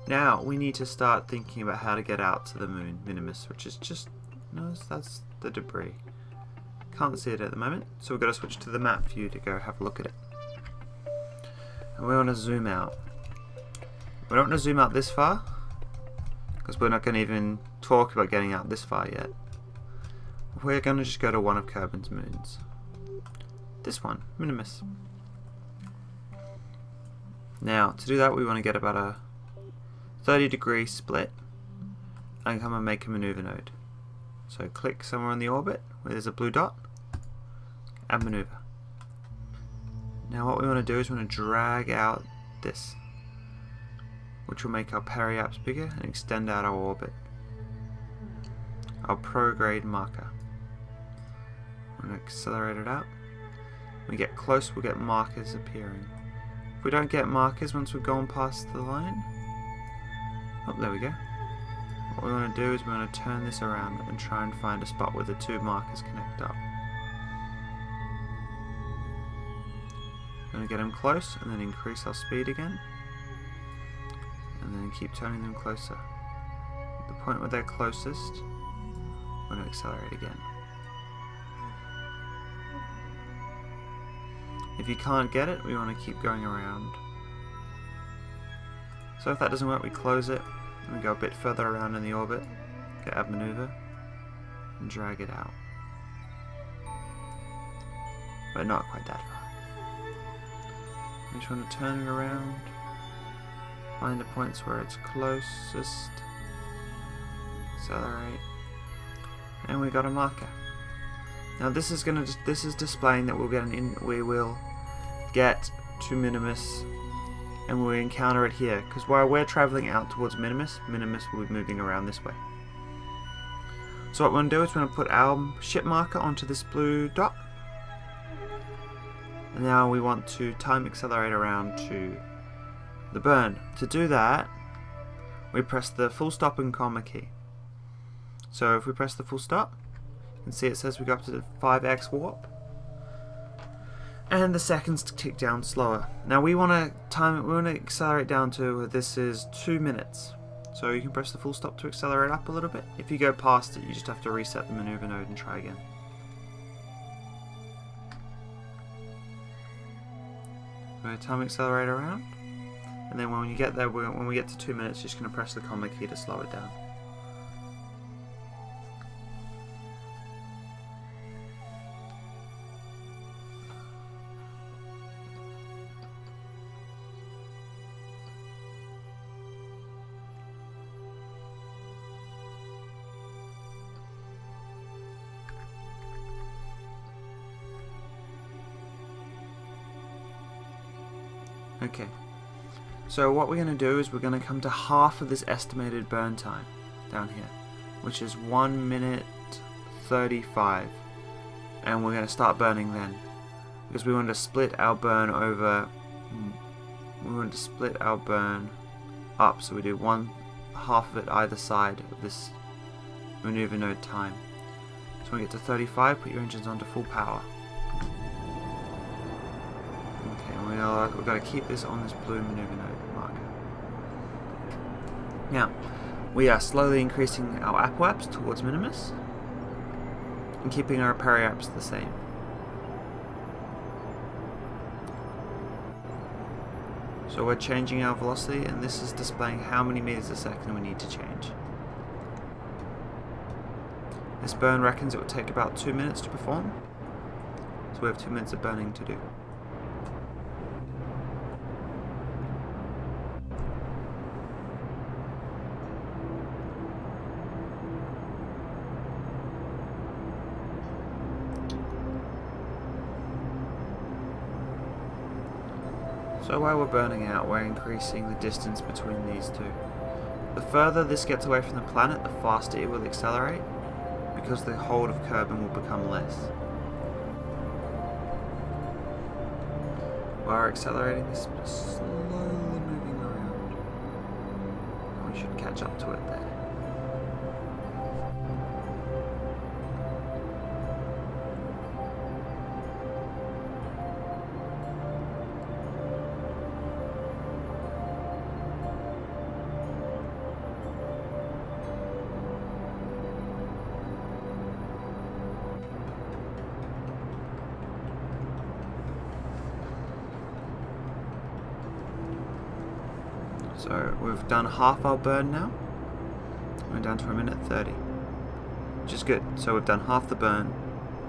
Now we need to start thinking about how to get out to the moon, Minimus, which is just, no, that's the debris. Can't see it at the moment, so we've got to switch to the map view to go have a look at it. And we want to zoom out. We don't want to zoom out this far, because we're not going to even talk about getting out this far yet. We're going to just go to one of Kerbin's moons. This one, Minimus. Now, to do that we want to get about a 30-degree split and come and make a maneuver node. So click somewhere on the orbit where there's a blue dot, add maneuver. Now what we want to do is we want to drag out this, which will make our periapse bigger and extend out our orbit. Our prograde marker. We're going to accelerate it out. When we get close, we'll get markers appearing. If we don't get markers once we've gone past the line, oh, there we go. What we want to do is we want to turn this around and try and find a spot where the two markers connect up. We're going to get them close and then increase our speed again. And then keep turning them closer. At the point where they're closest, we're going to accelerate again. If you can't get it, we want to keep going around. So if that doesn't work, we close it and we go a bit further around in the orbit, get add maneuver, and drag it out. But not quite that far. We just want to turn it around, find the points where it's closest, accelerate, and we got a marker. Now this is displaying that we will get to Minimus and we'll encounter it here, because while we're travelling out towards Minimus, Minimus will be moving around this way. So what we're going to do is we're going to put our ship marker onto this blue dot, and now we want to time accelerate around to the burn. To do that, we press the full stop and comma key. So if we press the full stop, you can see it says we go up to the 5x warp, and the seconds tick down slower. Now we want to accelerate down to, this is 2 minutes. So you can press the full stop to accelerate up a little bit. If you go past it, you just have to reset the maneuver node and try again. We're going to time accelerate around, and then when you get there, when we get to 2 minutes, you're just going to press the comma key to slow it down. Okay, so what we're going to do is we're going to come to half of this estimated burn time down here, which is 1 minute 35, and we're going to start burning then, because we want to split our burn over, we want to split our burn up, so we do half of it either side of this maneuver node time. So when we get to 35, put your engines onto full power. We've got to keep this on this blue maneuver node marker. Now, we are slowly increasing our apoapse towards Minimus and keeping our periapse the same. So we're changing our velocity, and this is displaying how many meters a second we need to change. This burn reckons it would take about 2 minutes to perform, so we have 2 minutes of burning to do. So while we're burning out, we're increasing the distance between these two. The further this gets away from the planet, the faster it will accelerate, because the hold of Kerbin will become less. While accelerating, this is slowly moving around. We should catch up to it there. So we've done half our burn now. We're down to 1:30, which is good. So we've done half the burn.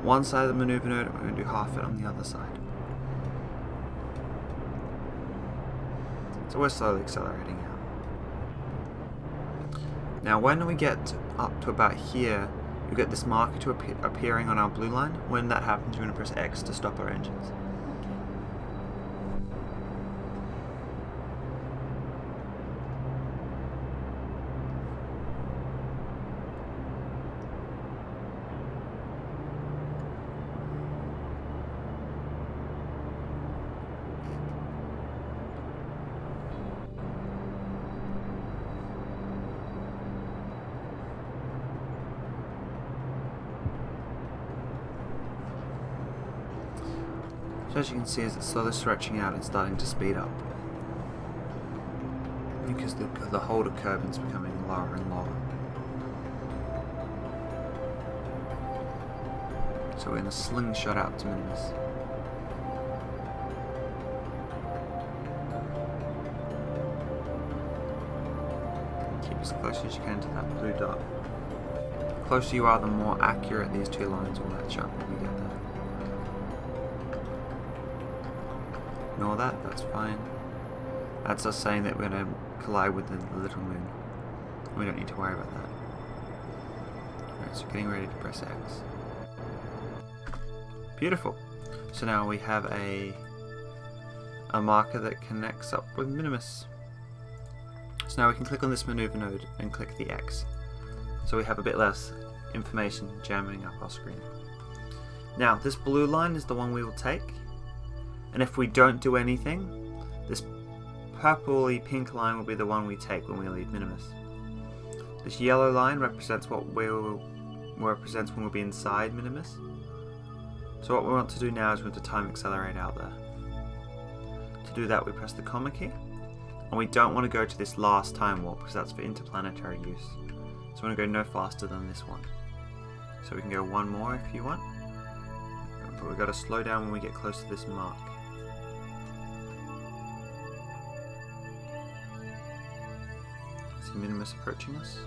One side of the maneuver node, and we're going to do half it on the other side. So we're slowly accelerating out. Now when we get up to about here, you get this marker to appearing on our blue line. When that happens, you're going to press X to stop our engines. So as you can see, as it's slowly stretching out, it's starting to speed up. Because the holder curve is becoming lower and lower. So we're going to slingshot out to Minimus. Keep as close as you can to that blue dot. The closer you are, the more accurate these two lines will match up when we get there. Ignore that, that's fine. That's us saying that we're going to collide with the little moon. We don't need to worry about that. Alright, so getting ready to press X. Beautiful. So now we have a marker that connects up with Minimus. So now we can click on this maneuver node and click the X. So we have a bit less information jamming up our screen. Now this blue line is the one we will take. And if we don't do anything, this purpley pink line will be the one we take when we leave Minimus. This yellow line represents when we'll be inside Minimus. So what we want to do now is we want to time accelerate out there. To do that, we press the comma key, and we don't want to go to this last time warp because that's for interplanetary use. So we want to go no faster than this one. So we can go one more if you want, but we've got to slow down when we get close to this mark. See Minimus approaching us.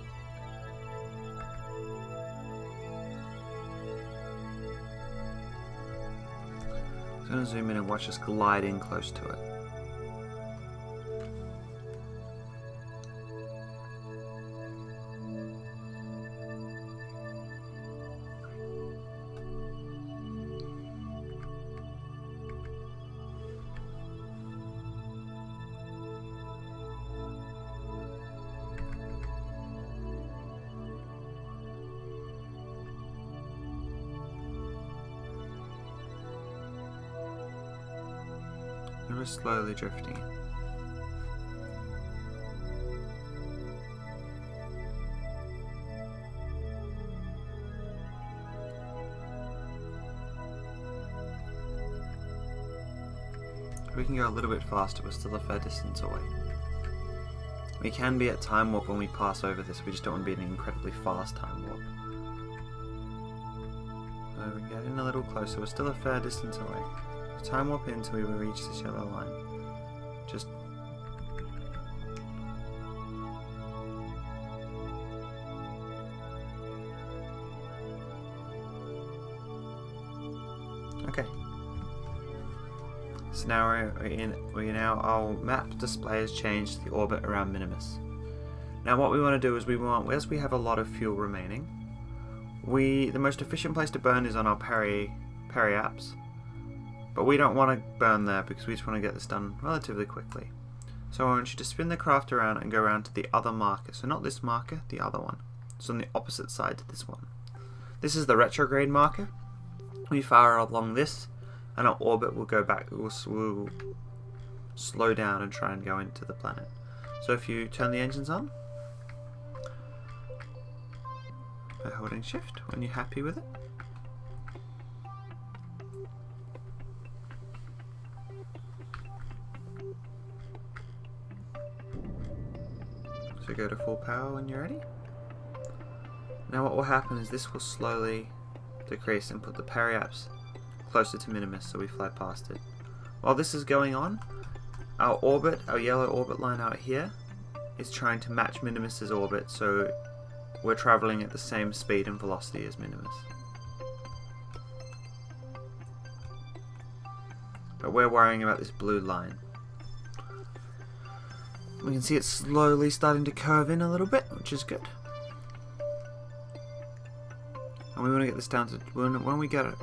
So I'm going to zoom in and watch us glide in close to it. And we're slowly drifting. We can go a little bit faster, we're still a fair distance away. We can be at time warp when we pass over this, we just don't want to be in an incredibly fast time warp. So we get in a little closer, we're still a fair distance away. Time warp in until we reach this yellow line. Just okay. So now our map display has changed to the orbit around Minimus. Now what we want to do is as we have a lot of fuel remaining, the most efficient place to burn is on our periaps. But we don't want to burn there because we just want to get this done relatively quickly. So I want you to spin the craft around and go around to the other marker. So not this marker, the other one. It's on the opposite side to this one. This is the retrograde marker. We fire along this and our orbit will go back, will slow down and try and go into the planet. So if you turn the engines on by holding shift when you're happy with it. So go to full power when you're ready. Now what will happen is this will slowly decrease and put the periaps closer to Minimus so we fly past it. While this is going on, our yellow orbit line out here is trying to match Minimus's orbit, so we're traveling at the same speed and velocity as Minimus. But we're worrying about this blue line. We can see it slowly starting to curve in a little bit, which is good. And we want to get this down to when we got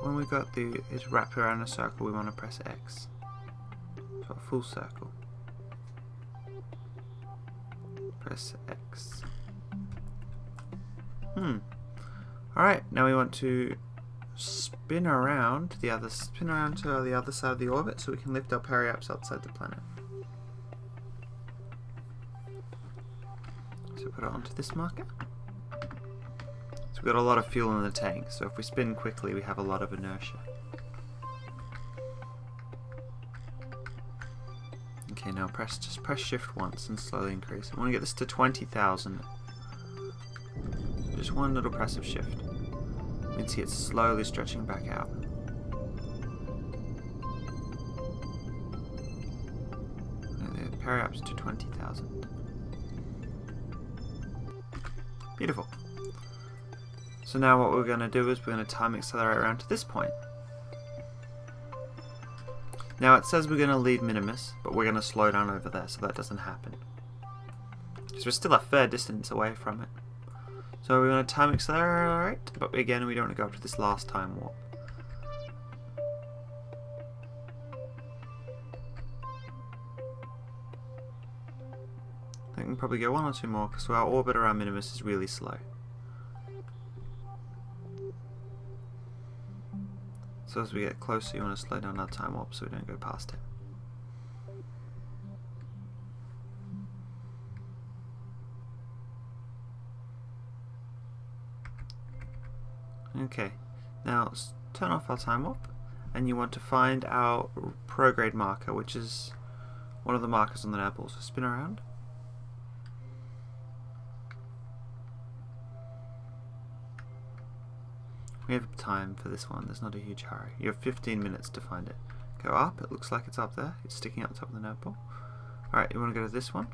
it's wrapped around a circle, we want to press X. So a full circle. Press X. Alright, now we want to spin around to the other side of the orbit so we can lift our periaps outside the planet. So put it onto this marker. So we've got a lot of fuel in the tank, so if we spin quickly we have a lot of inertia. Okay, now just press shift once and slowly increase. I want to get this to 20,000. Just one little press of shift. You can see it's slowly stretching back out. And the periaps to 20,000. Beautiful. So now what we're going to do is we're going to time accelerate around to this point. Now it says we're going to lead Minimus, but we're going to slow down over there so that doesn't happen. Because we're still a fair distance away from it. So we're going to time accelerate, but again we don't want to go up to this last time warp. I think we can probably go one or two more because our orbit around Minimus is really slow. So as we get closer you want to slow down our time warp so we don't go past it. Okay, now turn off our time warp and you want to find our prograde marker, which is one of the markers on the nav ball. So spin around. We have time for this one, there's not a huge hurry. You have 15 minutes to find it. Go up, it looks like it's up there. It's sticking out the top of the nav ball. Alright, you want to go to this one.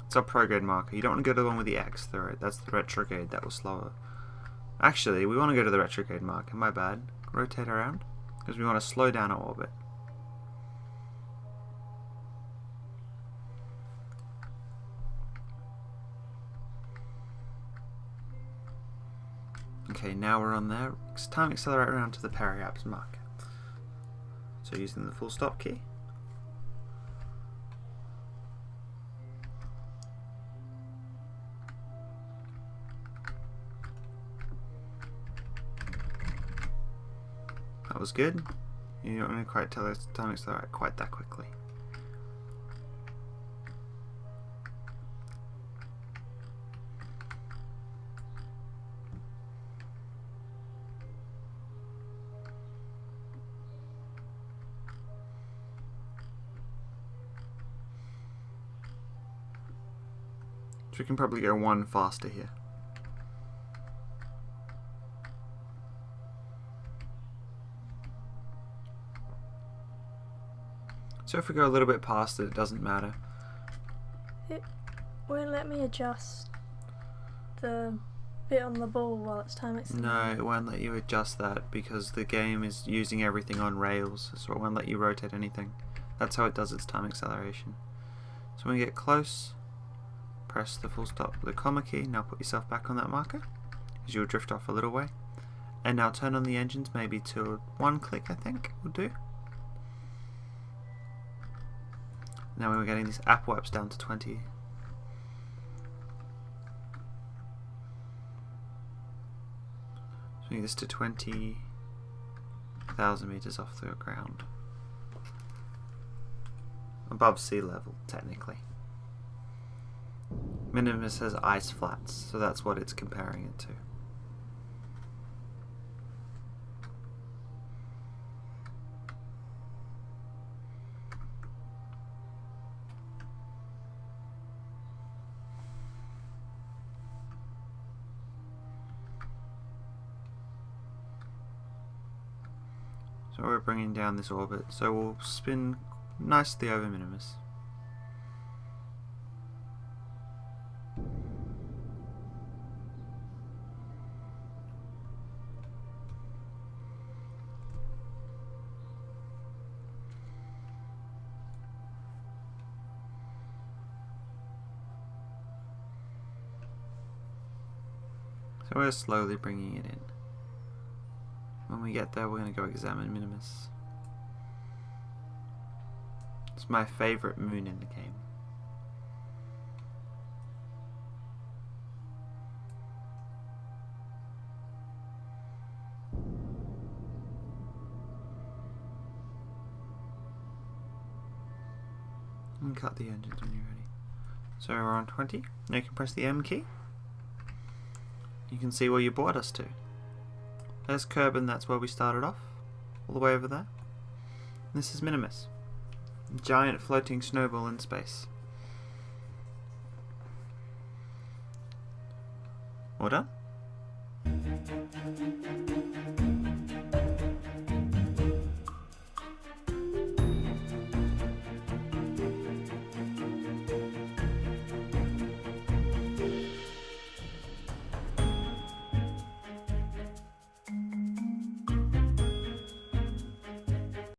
It's our prograde marker. You don't want to go to the one with the X, that's the retrograde, that was slower. Actually, we want to go to the retrograde marker, my bad. Rotate around, because we want to slow down our orbit. Okay, now we're on there. It's time to accelerate around to the periaps marker. So using the full stop key. That was good. You don't want to quite tell us time to accelerate quite that quickly. So we can probably go one faster here. So if we go a little bit past it, it doesn't matter. It won't let me adjust the bit on the ball while it's time accelerating. No, it won't let you adjust that because the game is using everything on rails, so it won't let you rotate anything. That's how it does its time acceleration. So when we get close, press the full stop, the comma key. Now put yourself back on that marker, because you'll drift off a little way. And now turn on the engines, maybe to one click, I think will do. Now we're getting these app wipes down to 20. So we need this to 20,000 meters off the ground. Above sea level, technically. Minimus has ice flats, so that's what it's comparing it to. So we're bringing down this orbit, so we'll spin nicely over Minimus. So we're slowly bringing it in. When we get there, we're going to go examine Minimus. It's my favourite moon in the game. And cut the engines when you're ready. So we're on 20. Now you can press the M key. You can see where you brought us to. There's Kerbin, that's where we started off. All the way over there. This is Minimus. Giant floating snowball in space. All done?